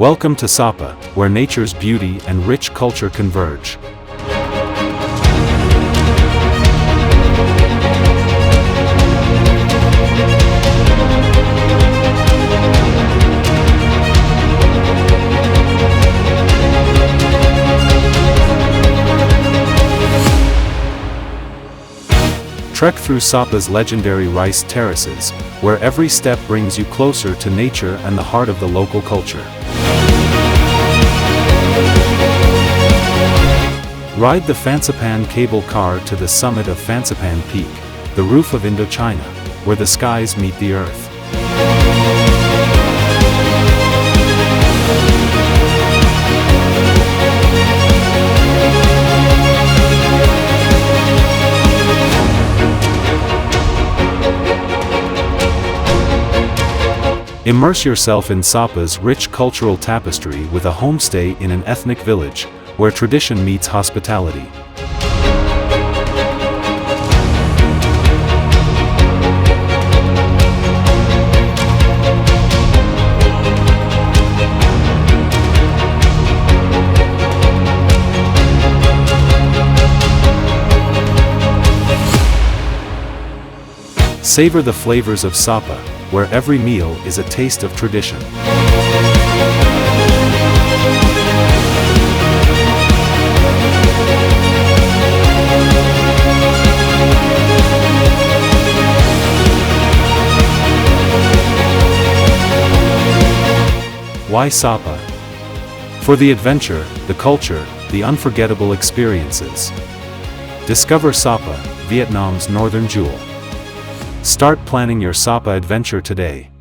Welcome to Sapa, where nature's beauty and rich culture converge. Trek through Sapa's legendary rice terraces, where every step brings you closer to nature and the heart of the local culture. Ride the Fansipan cable car to the summit of Fansipan Peak, the roof of Indochina, where the skies meet the earth. Immerse yourself in Sapa's rich cultural tapestry with a homestay in an ethnic village, where tradition meets hospitality. Savor the flavors of Sapa, where every meal is a taste of tradition. Why Sapa? For the adventure, the culture, the unforgettable experiences. Discover Sapa, Vietnam's northern jewel. Start planning your Sapa adventure today.